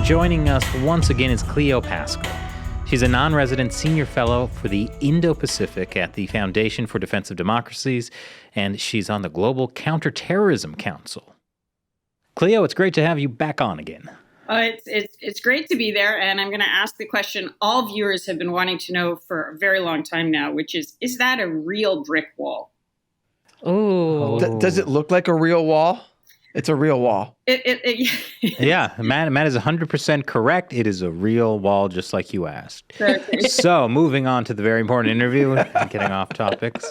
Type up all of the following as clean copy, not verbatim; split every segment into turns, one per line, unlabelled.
Joining us once again is Cleo Paskal. She's a non-resident senior fellow for the Indo-Pacific at the Foundation for Defense of Democracies, and she's on the Global Counter Terrorism Council. Cleo, it's great to have you back on again.
It's great to be there, and I'm going to ask the question all viewers have been wanting to know for a very long time now, which is that a real brick wall?
Oh. Does it look like a real wall? It's a real wall.
Yeah, Matt is 100% correct. It is a real wall, just like you asked. So, moving on to the very important interview, getting off topics.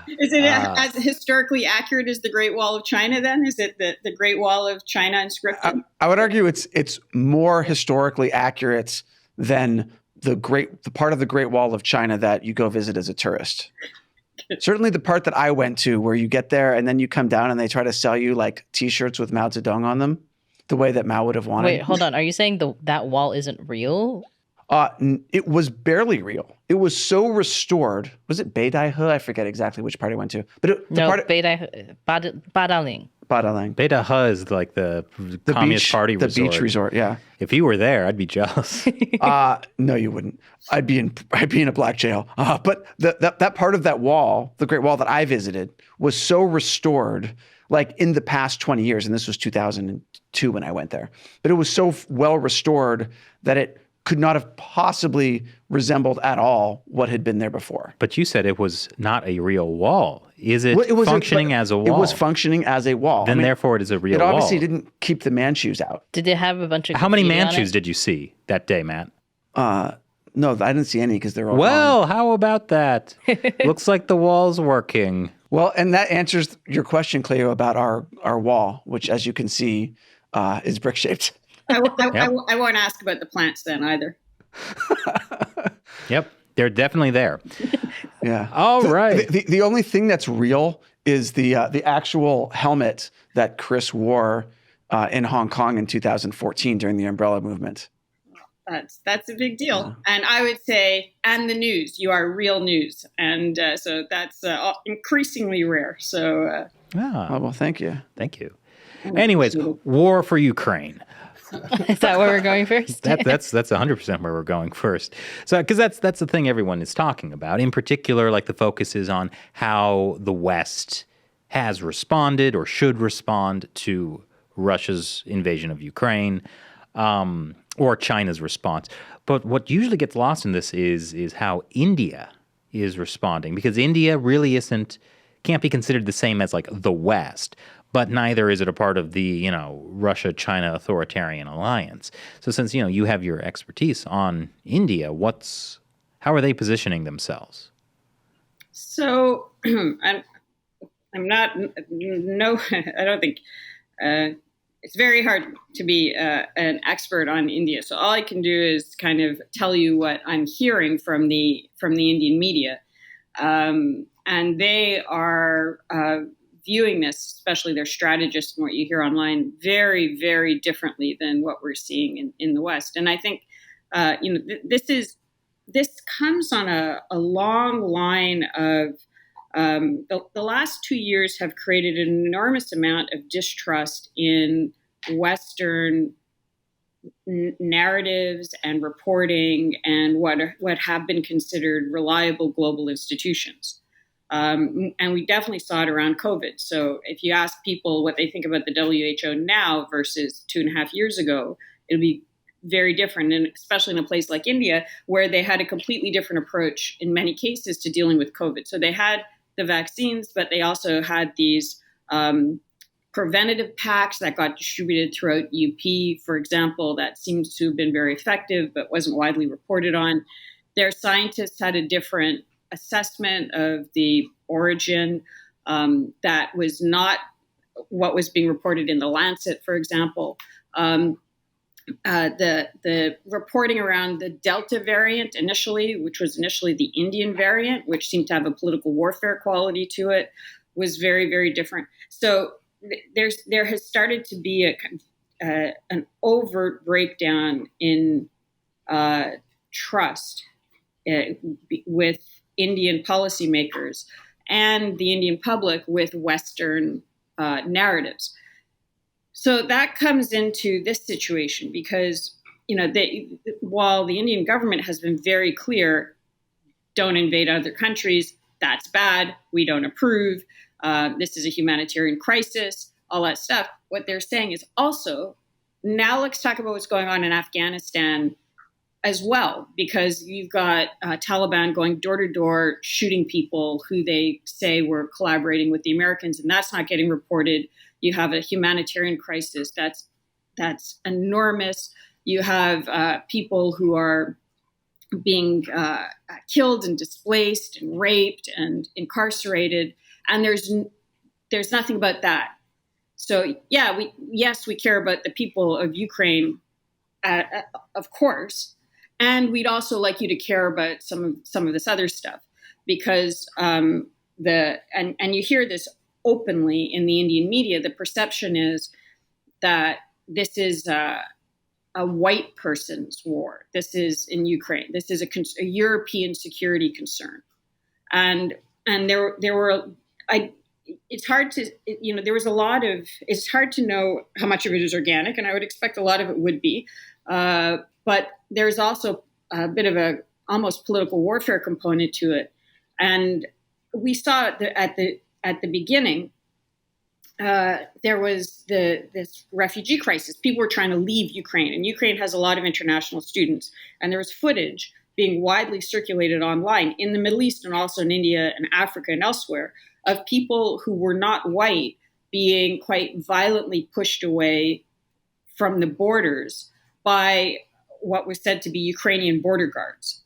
Is it as historically accurate as the Great Wall of China, then? Is it the Great Wall of China Unscripted?
I would argue it's more historically accurate than the part of the Great Wall of China that you go visit as a tourist. Certainly the part that I went to where you get there and then you come down and they try to sell you like T-shirts with Mao Zedong on them, the way that Mao would have wanted.
Wait, hold on. Are you saying that wall isn't real?
It was barely real. It was so restored. Was it Beidaihe? I forget exactly which part I went to. But
Badaling.
Beidaihe is like the Communist Party resort.
The beach resort, yeah.
If you were there, I'd be jealous.
No, you wouldn't. I'd be in a black jail. But that part of that wall, the Great Wall that I visited, was so restored, like in the past 20 years, and this was 2002 when I went there. But it was so well restored that it could not have possibly resembled at all what had been there before.
But you said it was not a real wall. Is it, functioning as a wall?
It was functioning as a wall.
Then therefore it is a real wall.
It obviously didn't keep the Manchus out.
Did they have a bunch of
How many Manchus did you see that day, Matt?
No, I didn't see any because they're all
gone. How about that? Looks like the wall's working.
Well, and that answers your question, Cleo, about our wall, which, as you can see, is brick-shaped.
I won't ask about the plants then either.
Yep, they're definitely there.
Yeah.
All right.
The only thing that's real is the actual helmet that Chris wore in Hong Kong in 2014 during the Umbrella Movement.
That's a big deal. Yeah. And I would say, and the news, you are real news. And so that's increasingly rare. So,
well, thank you.
Thank you. Anyways, war for Ukraine.
Is that where we're going first?
That's 100% where we're going first. So, because that's the thing everyone is talking about. In particular, like the focus is on how the West has responded or should respond to Russia's invasion of Ukraine, or China's response. But what usually gets lost in this is how India is responding, because India really can't be considered the same as like the West. But neither is it a part of the, Russia-China authoritarian alliance. So since, you have your expertise on India, how are they positioning themselves?
So I don't think it's very hard to be an expert on India. So all I can do is kind of tell you what I'm hearing from the Indian media. And they are viewing this, especially their strategists and what you hear online, very, very differently than what we're seeing in the West. And I think, this comes on a long line of the last 2 years have created an enormous amount of distrust in Western narratives and reporting and what have been considered reliable global institutions. And we definitely saw it around COVID. So if you ask people what they think about the WHO now versus 2.5 years ago, it'll be very different, and especially in a place like India, where they had a completely different approach in many cases to dealing with COVID. So they had the vaccines, but they also had these preventative packs that got distributed throughout UP, for example, that seems to have been very effective, but wasn't widely reported on. Their scientists had a different assessment of the origin that was not what was being reported in the Lancet, for example. The reporting around the Delta variant initially, which was initially the Indian variant, which seemed to have a political warfare quality to it, was very, very different. So there has started to be an overt breakdown in trust with Indian policymakers and the Indian public with Western narratives. So that comes into this situation because, while the Indian government has been very clear, don't invade other countries, that's bad, we don't approve, this is a humanitarian crisis, all that stuff. What they're saying is also, now let's talk about what's going on in Afghanistan as well, because you've got Taliban going door to door, shooting people who they say were collaborating with the Americans, and that's not getting reported. You have a humanitarian crisis that's enormous. You have people who are being killed and displaced and raped and incarcerated, and there's nothing about that. So yeah, we care about the people of Ukraine, of course, and we'd also like you to care about some of this other stuff, because and you hear this openly in the Indian media. The perception is that this is a white person's war. This is in Ukraine. This is a European security concern, and there were it's hard to there was a lot of, it's hard to know how much of it is organic, and I would expect a lot of it would be, but there's also a bit of a almost political warfare component to it, and we saw at the beginning. There was this refugee crisis. People were trying to leave Ukraine, and Ukraine has a lot of international students. And there was footage being widely circulated online in the Middle East and also in India and Africa and elsewhere of people who were not white being quite violently pushed away from the borders by what was said to be Ukrainian border guards.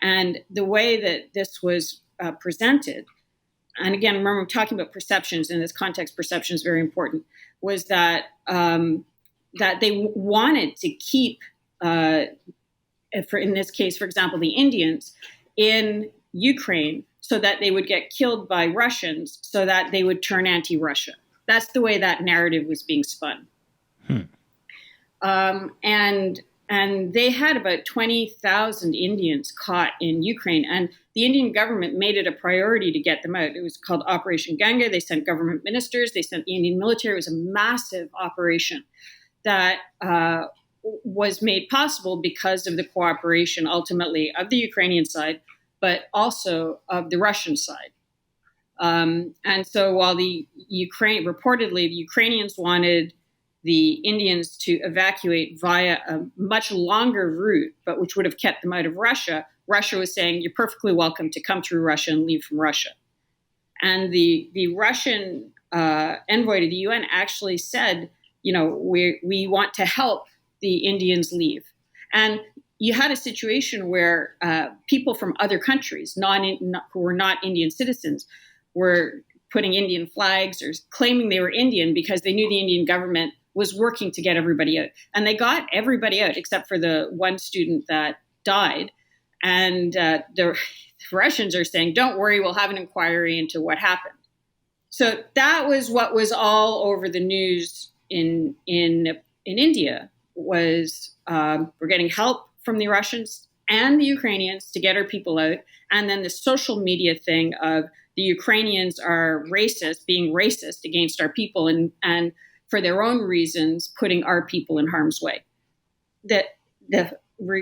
And the way that this was presented, and again, remember, I'm talking about perceptions in this context. Perception is very important. Was that that they wanted to keep, in this case, for example, the Indians in Ukraine, so that they would get killed by Russians, so that they would turn anti-Russia. That's the way that narrative was being spun. And they had about 20,000 Indians caught in Ukraine, and the Indian government made it a priority to get them out. It was called Operation Ganga. They sent government ministers. They sent the Indian military. It was a massive operation that was made possible because of the cooperation, ultimately, of the Ukrainian side, but also of the Russian side. And so while reportedly the Ukrainians wanted the Indians to evacuate via a much longer route, but which would have kept them out of Russia, Russia was saying, you're perfectly welcome to come through Russia and leave from Russia. And the Russian envoy to the UN actually said, we want to help the Indians leave. And you had a situation where people from other countries, who were not Indian citizens, were putting Indian flags or claiming they were Indian because they knew the Indian government was working to get everybody out. And they got everybody out except for the one student that died. And the Russians are saying, don't worry, we'll have an inquiry into what happened. So that was what was all over the news in India, was we're getting help from the Russians and the Ukrainians to get our people out. And then the social media thing of the Ukrainians are racist, being racist against our people, and for their own reasons, putting our people in harm's way. The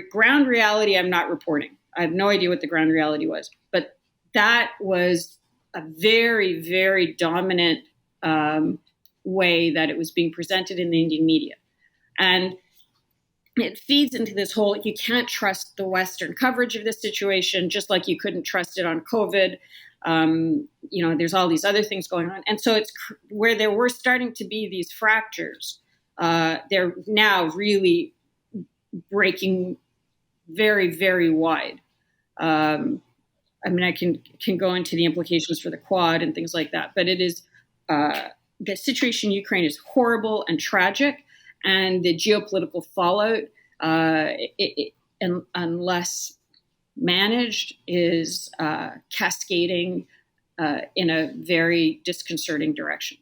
ground reality, I'm not reporting. I have no idea what the ground reality was, but that was a very, very dominant way that it was being presented in the Indian media. And it feeds into this whole, you can't trust the Western coverage of this situation, just like you couldn't trust it on COVID. There's all these other things going on. And so it's where there were starting to be these fractures. They're now really breaking very, very wide. I can go into the implications for the Quad and things like that, but it is, the situation in Ukraine is horrible and tragic, and the geopolitical fallout, unless managed, is cascading in a very disconcerting direction.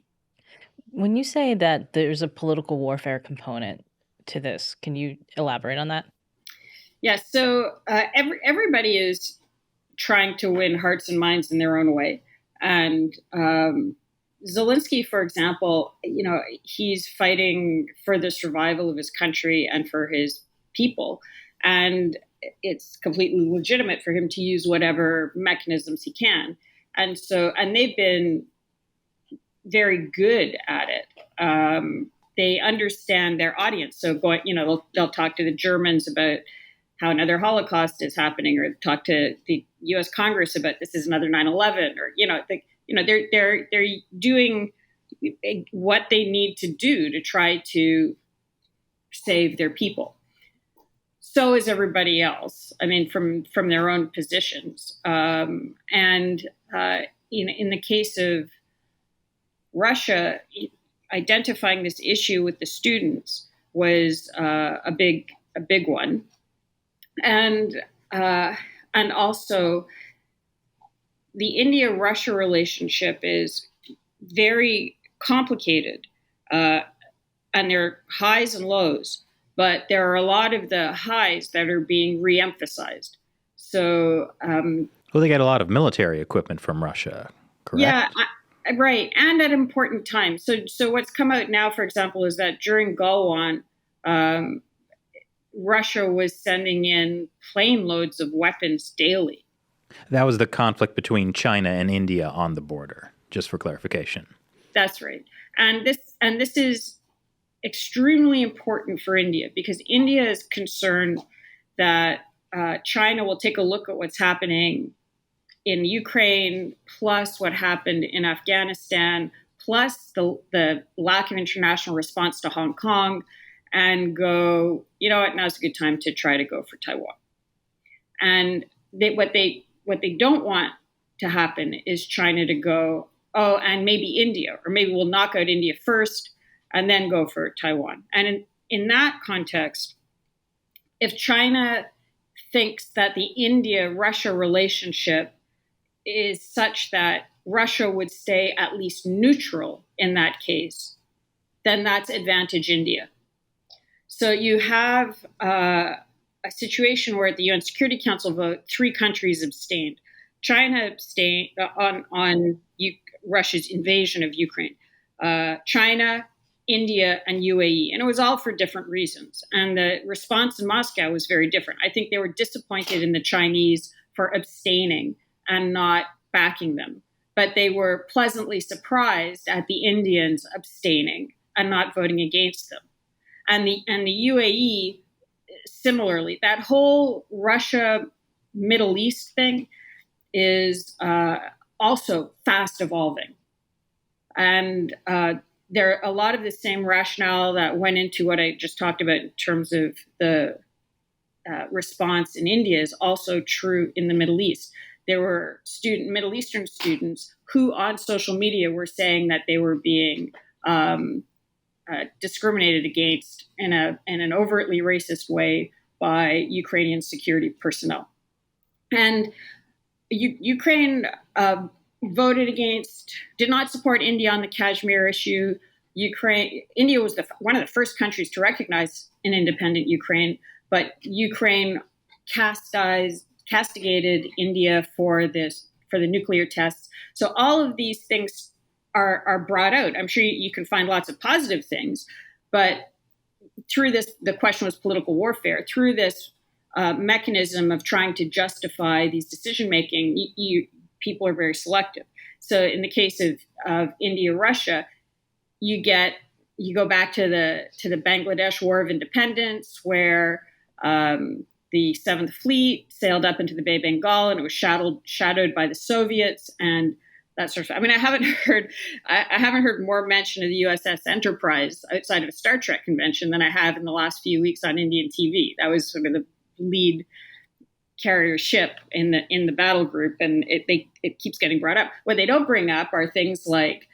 When you say that there's a political warfare component to this, can you elaborate on that?
Yes. So everybody is trying to win hearts and minds in their own way. And, Zelensky, for example, he's fighting for the survival of his country and for his people. And it's completely legitimate for him to use whatever mechanisms he can. And they've been very good at it. They understand their audience. So they'll talk to the Germans about how another Holocaust is happening, or talk to the U.S. Congress about this is another 9/11, or they're doing what they need to do to try to save their people. So is everybody else. I mean, from their own positions. In the case of Russia, identifying this issue with the students was a big one, and also the India-Russia relationship is very complicated, and there are highs and lows. But there are a lot of the highs that are being re-emphasized. So,
they get a lot of military equipment from Russia, correct?
Yeah, right, and at important times. So what's come out now, for example, is that during Galwan, Russia was sending in plane loads of weapons daily.
That was the conflict between China and India on the border, just for clarification.
That's right, and this is extremely important for India, because India is concerned that China will take a look at what's happening in Ukraine, plus what happened in Afghanistan, plus the lack of international response to Hong Kong, and go, you know what, now's a good time to try to go for Taiwan. And what they don't want to happen is China to go, oh, and maybe India, or maybe we'll knock out India first and then go for Taiwan. And in that context, if China thinks that the India-Russia relationship is such that Russia would stay at least neutral in that case, then that's advantage India. So you have a situation where at the UN Security Council vote, 3 countries abstained. China abstained on Russia's invasion of Ukraine. China, India, and UAE. And it was all for different reasons. And the response in Moscow was very different. I think they were disappointed in the Chinese for abstaining and not backing them. But they were pleasantly surprised at the Indians abstaining and not voting against them. And the UAE, similarly, that whole Russia Middle East thing is also fast evolving. And there are a lot of the same rationale that went into what I just talked about in terms of the response in India is also true in the Middle East. There were Middle Eastern students who on social media were saying that they were being discriminated against in an overtly racist way by Ukrainian security personnel. And Ukraine voted against, did not support India on the Kashmir issue. India was one of the first countries to recognize an independent Ukraine, but Ukraine castigated India for the nuclear tests. So all of these things are brought out. I'm sure you can find lots of positive things, but through this, the question was political warfare. Through this mechanism of trying to justify these decision making, people are very selective. So in the case of India, Russia, you go back to the Bangladesh War of Independence, where the Seventh Fleet sailed up into the Bay of Bengal and it was shadowed by the Soviets and that sort of. I mean, I haven't heard more mention of the USS Enterprise outside of a Star Trek convention than I have in the last few weeks on Indian TV. That was sort of the lead carrier ship in the battle group, and it keeps getting brought up. What they don't bring up are things like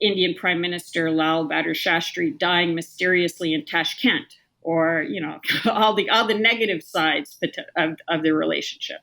Indian Prime Minister Lal Bahadur Shastri dying mysteriously in Tashkent, or all the negative sides of the relationship.